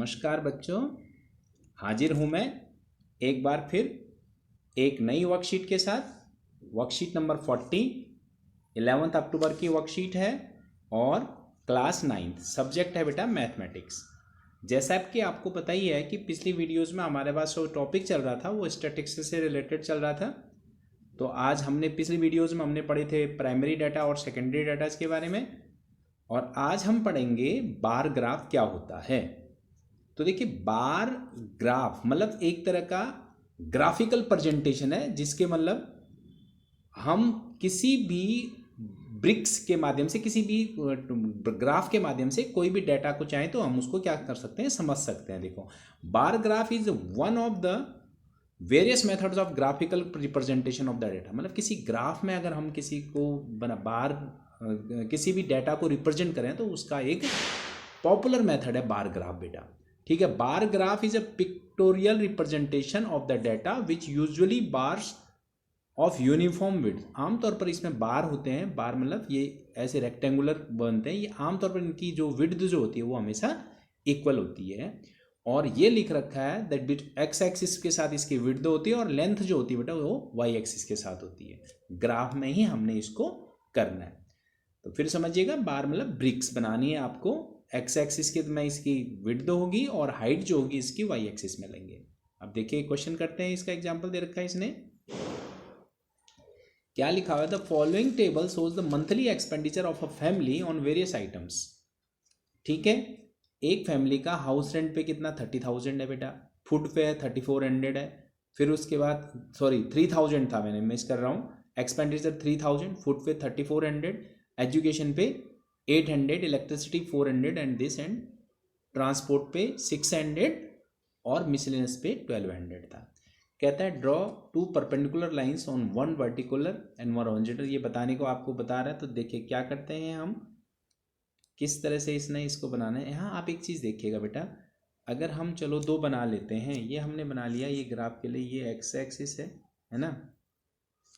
नमस्कार बच्चों, हाजिर हूँ मैं एक बार फिर एक नई वर्कशीट के साथ। वर्कशीट नंबर 40 11 अक्टूबर की वर्कशीट है और क्लास 9 सब्जेक्ट है बेटा मैथमेटिक्स। जैसा कि आपको पता ही है कि पिछली वीडियोस में हमारे पास जो टॉपिक चल रहा था वो स्टैटिस्टिक्स से रिलेटेड चल रहा था। तो आज हमने पिछली वीडियोस में हमने पढ़े थे प्राइमरी डाटा और सेकेंडरी डाटा के बारे में, और आज हम पढ़ेंगे बार ग्राफ क्या होता है। तो देखिए, बार ग्राफ मतलब एक तरह का ग्राफिकल प्रेजेंटेशन है, जिसके मतलब हम किसी भी ब्रिक्स के माध्यम से, किसी भी ग्राफ के माध्यम से कोई भी डाटा को चाहे तो हम उसको क्या कर सकते हैं, समझ सकते हैं। देखो, bar graph is one of the various methods of graphical representation of the data. मतलब किसी ग्राफ में अगर हम किसी को किसी भी डाटा को रिप्रेजेंट करें तो उसका एक पॉपुलर मेथड है बार ग्राफ बेटा। ठीक है, bar graph is a pictorial representation of the data which usually bars of uniform width. आमतौर पर इसमें बार होते हैं, बार मतलब ये ऐसे रेक्टेंगुलर बनते हैं। ये आमतौर पर इनकी जो विड्थ जो होती है वो हमेशा इक्वल होती है, और ये लिख रखा है दैट बिट एक्स एक्सिस के साथ इसकी विड्थ होती है और लेंथ जो होती है बेटा वो वाई एक्सिस के साथ होती है। ग्राफ में ही हमने इसको करना है। तो फिर समझिएगा, बार मतलब ब्रिक्स बनानी है आपको। एक्स एक्सिस के में इसकी विड्थ होगी और हाइट जो होगी इसकी वाई एक्सिस में लेंगे। अब देखिए क्वेश्चन करते हैं, इसका एग्जांपल दे रखा है इसने। क्या लिखा हुआ है? The following table shows the monthly expenditure of a family on various items. ठीक है, एक फैमिली का हाउस रेंट पे कितना 30,000 है बेटा, फूड पे है 3400 है, फिर उसके बाद 3000 था, मैंने मिस कर रहा हूँ। एक्सपेंडिचर 3000, फूड पे 3400, एजुकेशन पे 800, electricity 400 and this, and transport पे 600 और मिसलेनियस पे 1200 था। कहता है draw two perpendicular lines on one वर्टिकुलर and one horizontal. ये बताने को आपको बता रहा है। तो देखिए क्या करते हैं हम, किस तरह से इसने इसको बनाना है। यहाँ आप एक चीज़ देखिएगा बेटा, अगर हम चलो दो बना लेते हैं। ये हमने बना लिया ये ग्राफ के लिए, ये एक्स एक्सिस है ना,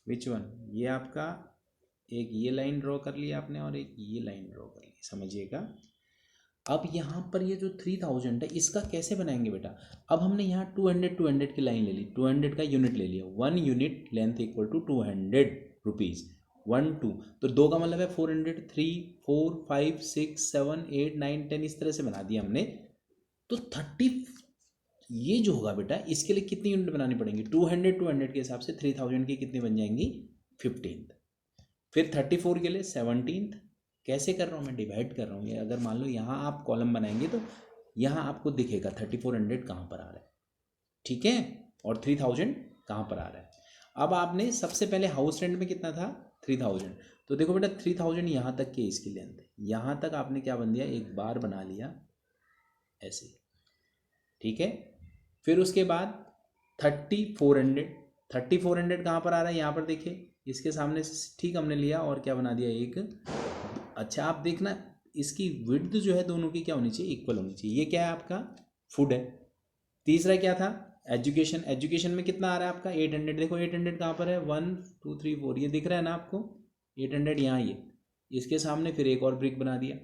विच वन, ये आपका एक ये लाइन ड्रॉ कर लिया आपने और एक ये लाइन ड्रॉ कर ली, समझिएगा। अब यहाँ पर ये जो 3000 है इसका कैसे बनाएंगे बेटा। अब हमने यहाँ 200 की लाइन ले ली, 200 का यूनिट ले लिया, 1 unit length equal to 200 rupees, 1 2, तो 2 का मतलब है 400, 3 4 5 6 7 8 9 10, इस तरह से बना दिया हमने। तो 30 ये जो होगा बेटा, इसके लिए कितनी यूनिट बनानी पड़ेंगी, 200 के हिसाब से 3000 की कितनी बन जाएंगी, 15th। फिर 34 के लिए 17th। कैसे कर रहा हूँ मैं, डिवाइड कर रहा हूँ। ये अगर मान लो यहाँ आप कॉलम बनाएंगे तो यहाँ आपको दिखेगा 3400 कहाँ पर आ रहा है, ठीक है, और 3000 कहाँ पर आ रहा है। अब आपने सबसे पहले हाउस रेंट में कितना था 3000, तो देखो बेटा 3000 यहाँ तक की इसकी लेंथ, यहाँ तक आपने क्या बन दिया, एक बार बना लिया ऐसे, ठीक है। फिर उसके बाद 3400 कहाँ पर आ रहा है, यहाँ पर देखिए इसके सामने ठीक हमने लिया और क्या बना दिया एक। अच्छा आप देखना, इसकी विड्थ जो है दोनों की क्या होनी चाहिए, इक्वल होनी चाहिए। ये क्या है आपका, फूड है। तीसरा क्या था, एजुकेशन। एजुकेशन में कितना आ रहा है आपका 800, देखो 800 कहाँ पर है, 1 2 3 4, ये दिख रहा है ना आपको 800 यहाँ, ये इसके सामने फिर एक और ब्रिक बना दिया।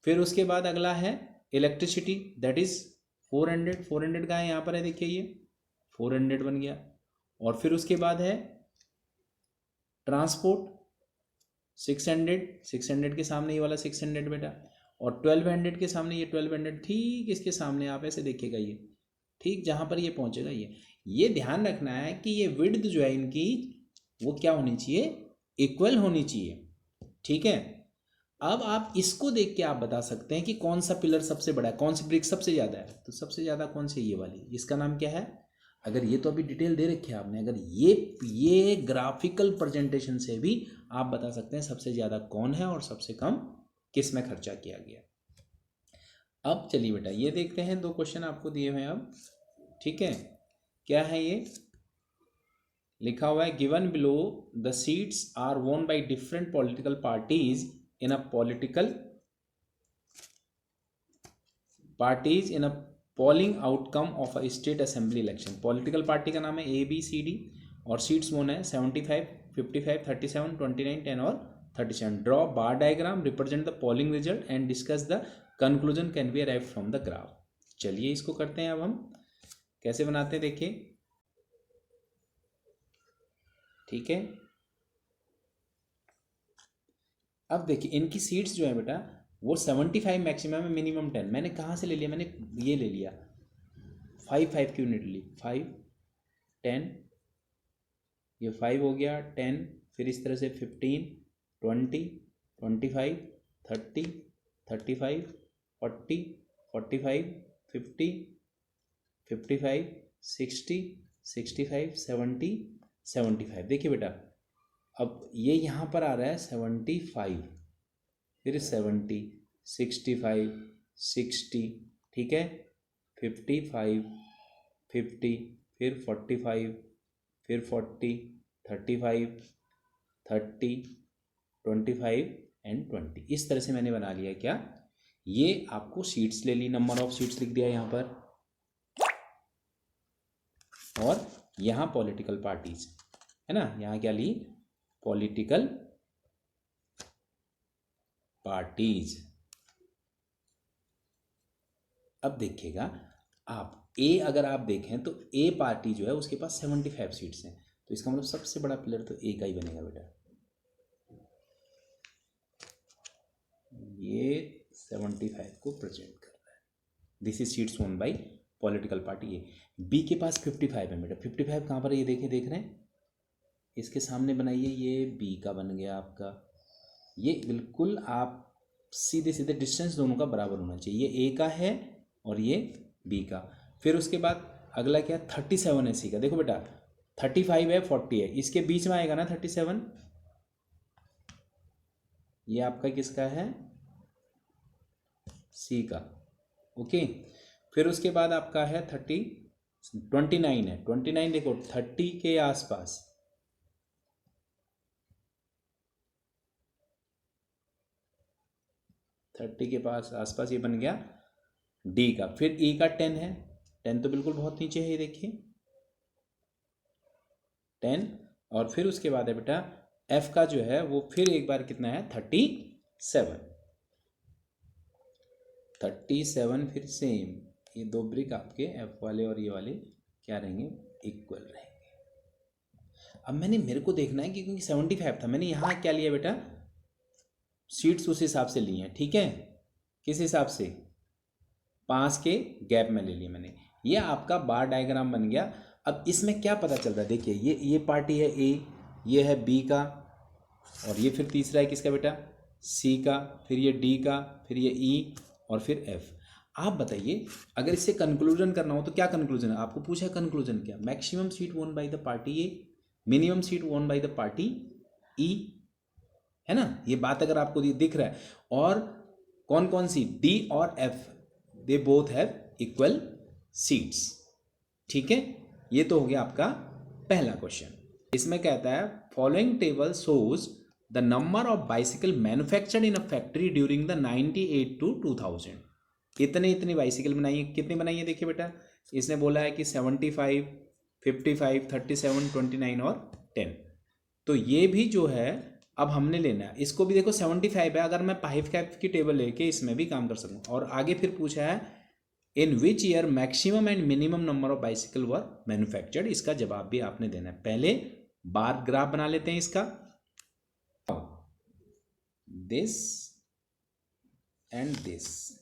फिर उसके बाद अगला है इलेक्ट्रिसिटी, दैट इज 400 का है यहाँ पर है, देखिए ये 400 बन गया। और फिर उसके बाद है ट्रांसपोर्ट 600 के सामने ये वाला 600 बेटा, और 1200 के सामने ये 1200, ठीक इसके सामने आप ऐसे देखिएगा ये, ठीक जहाँ पर ये पहुँचेगा ये ध्यान रखना है कि ये विड्थ जो है इनकी वो क्या होनी चाहिए, इक्वल होनी चाहिए, ठीक है। अब आप इसको देख के आप बता सकते हैं कि कौन सा पिलर सबसे बड़ा है, कौन सी ब्रिक सबसे ज़्यादा है। तो सबसे ज़्यादा कौन सी, ये वाली, इसका नाम क्या है। अगर ये तो अभी डिटेल दे रखी है आपने, अगर ये ग्राफिकल प्रेजेंटेशन से भी आप बता सकते हैं सबसे ज़्यादा कौन है और सबसे कम किस में खर्चा किया गया। अब चलिए बेटा ये देखते हैं, दो क्वेश्चन आपको दिए हुए हैं अब, ठीक है। क्या है ये, लिखा हुआ है given below the seats are won by different political parties in a polling outcome of a state assembly election. Political party का नाम है ABCD और सीट्स वोन है 75 55 37 29 10 और 37। Draw bar diagram represent the polling result and discuss the conclusion can be arrive from the graph. चलिए इसको करते हैं। अब हम कैसे बनाते हैं देखिए, ठीक है। अब देखिए इनकी सीट्स जो है बेटा वो 75 मैक्सिमम है, मिनिमम 10। मैंने कहाँ से ले लिया, मैंने ये ले लिया 5 की यूनिट ली, 5 10, ये 5 हो गया 10, फिर इस तरह से 15 20 25 30 35 40 45 50 55 60 65 70 75। देखिए बेटा अब ये यहाँ पर आ रहा है 75, फिर 70 65 60, ठीक है, 55 50, फिर 45, फिर 40 35 30 25 एंड 20। इस तरह से मैंने बना लिया क्या, ये आपको सीट्स ले ली, नंबर ऑफ सीट्स लिख दिया यहाँ पर, और यहाँ पॉलिटिकल पार्टीज है ना, यहाँ क्या ली, पॉलिटिकल पार्टीज। अब देखिएगा आप ए, अगर आप देखें तो ए पार्टी जो है उसके पास 75 सीट्स हैं, तो इसका मतलब सबसे बड़ा प्लेयर तो ए का ही बनेगा बेटा। ये 75 को प्रेजेंट कर रहा है, this is seats won by political party A. B के पास 55 है बेटा, 55 कहाँ पर है ये देखें, देख रहे हैं, इसके सामने बनाइए, ये बी का बन गया आपका। ये बिल्कुल आप सीधे सीधे डिस्टेंस दोनों का बराबर होना चाहिए, ये ए का है और ये बी का। फिर उसके बाद अगला क्या, 37 है सी का। देखो बेटा 35 है 40 है, इसके बीच में आएगा ना 37, ये आपका किसका है, सी का, ओके। फिर उसके बाद आपका है 29 है, 29 देखो 30 के आसपास, के पास आसपास ये बन गया डी का। फिर ई का 10 है, 10 तो बिल्कुल बहुत नीचे है, ये देखिए 10। और फिर उसके बाद है बेटा एफ का जो है वो फिर एक बार कितना है, 37, फिर सेम, ये दो ब्रिक आपके एफ वाले और ये वाले क्या रहेंगे, इक्वल रहेंगे। अब मेरे को देखना है कि क्योंकि 75 था, मैंने यहाँ क्या लिया बेटा, सीट्स उस हिसाब से ली हैं, ठीक है, किस हिसाब से, 5 के गैप में ले लिया मैंने। ये आपका बार डायग्राम बन गया। अब इसमें क्या पता चल रहा है, देखिए ये पार्टी है ए, ये है बी का, और ये फिर तीसरा है किसका बेटा, सी का, फिर ये डी का, फिर ये ई, और फिर एफ। आप बताइए अगर इससे कंक्लूजन करना हो तो क्या कंक्लूजन है, आपको पूछा है कंक्लूजन क्या, मैक्सिमम सीट वोन by the party A, minimum seat वोन बाय द पार्टी ई, है ना। ये बात अगर आपको दिख रहा है, और कौन कौन सी, डी और F, they both have equal seats, ठीक है। ये तो हो गया आपका पहला क्वेश्चन। इसमें कहता है following table shows the number of bicycle manufactured in a factory during the 98 to 2000। इतनी बाइसिकल बनाई है, कितनी बनाई है देखिए बेटा, इसने बोला है कि 75 55 37 29 और 10। तो ये भी जो है अब हमने लेना है, इसको भी देखो 75 है, अगर मैं 5 की टेबल लेके इसमें भी काम कर सकूँ। और आगे फिर पूछा है in which year maximum and minimum number of bicycle were manufactured, इसका जवाब भी आपने देना है। पहले बार ग्राफ बना लेते हैं इसका, दिस एंड दिस,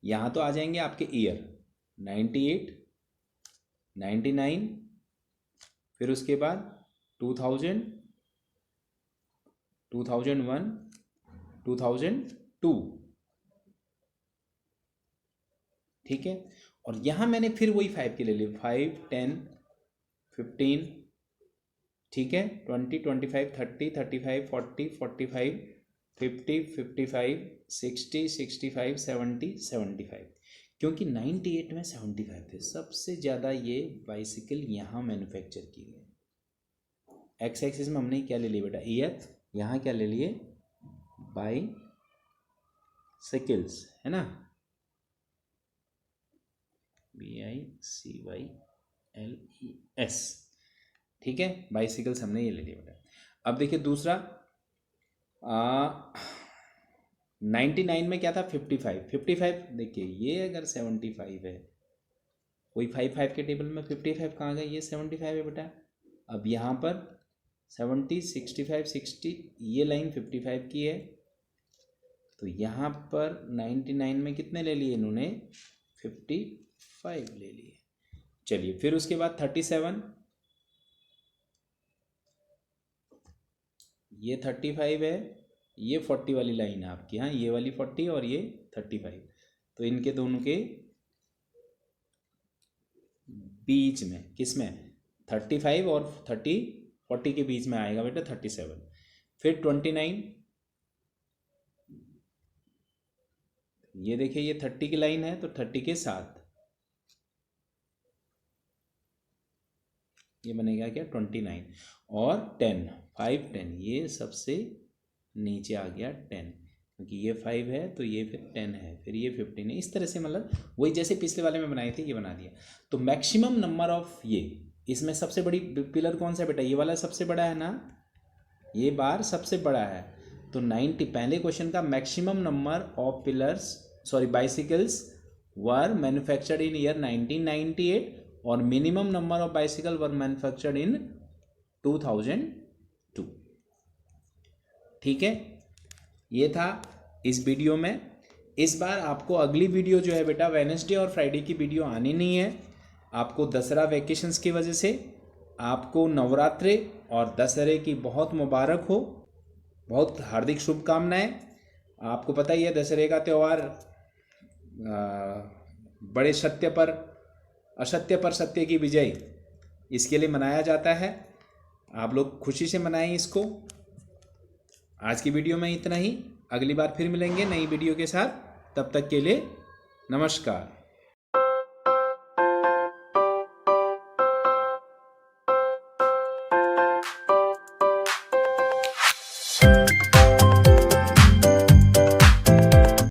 यहां तो आ जाएंगे आपके ईयर 98 99, फिर उसके बाद 2000 2001 2002, ठीक है। और यहां मैंने फिर वही 5 के ले लिए, 5 10 15, ठीक है, 20 25 30 35 40 45 50 55 60 65 70 75, क्योंकि 98 में 75 थे, सबसे ज़्यादा ये बाइसिकल यहाँ मैन्युफैक्चर की गई। एक्स एक्सिस में हमने क्या ले लिया बेटा, ईयर, यहाँ क्या ले लिए, बाइसिकल्स, है ना, BICYLES, ठीक है, बाइसिकल्स हमने ये ले लिया बेटा। अब देखिए दूसरा, 99 में क्या था 55, 55 देखिए ये अगर 75 है, कोई 5 के टेबल में 55 कहाँ गए, ये 75 है बेटा। अब यहाँ पर 70, 65, 60, ये लाइन 55 की है, तो यहाँ पर 99 में कितने ले लिए इन्होंने 55 ले लिए। चलिए फिर उसके बाद 37, ये 35 है, ये 40 वाली लाइन है आपकी, हाँ ये वाली 40 और ये 35, तो इनके दोनों के बीच में किस में 35 और 40 के बीच में आएगा बेटा 37। फिर 29, ये देखिए ये 30 की लाइन है, तो 30 के साथ ये बनेगा क्या 29, और 10, 5, 10 ये सबसे नीचे आ गया 10, क्योंकि ये 5 है तो ये फिर 10 है, फिर ये 15 है। इस तरह से मतलब वही जैसे पिछले वाले में बनाए थे ये बना दिया। तो मैक्सिमम नंबर ऑफ ये, इसमें सबसे बड़ी पिलर कौन सा बेटा, ये वाला सबसे बड़ा है ना, ये बार सबसे बड़ा है। तो 90, पहले क्वेश्चन का maximum number of pillars sorry bicycles were manufactured in year 1998 और minimum number of bicycle were manufactured in 2002। ठीक है, ये था इस वीडियो में। इस बार आपको अगली वीडियो जो है बेटा वेडनेसडे और फ्राइडे की वीडियो आनी नहीं है। आपको दसरा वैकेशंस की वजह से आपको नवरात्रे और दशहरे की बहुत मुबारक हो, बहुत हार्दिक शुभकामनाएं। आपको पता ही है दशहरे का त्यौहार बड़े सत्य पर असत्य पर सत्य की विजय, इसके लिए मनाया जाता है। आप लोग खुशी से मनाएं इसको। आज की वीडियो में इतना ही, अगली बार फिर मिलेंगे नई वीडियो के साथ, तब तक के लिए नमस्कार।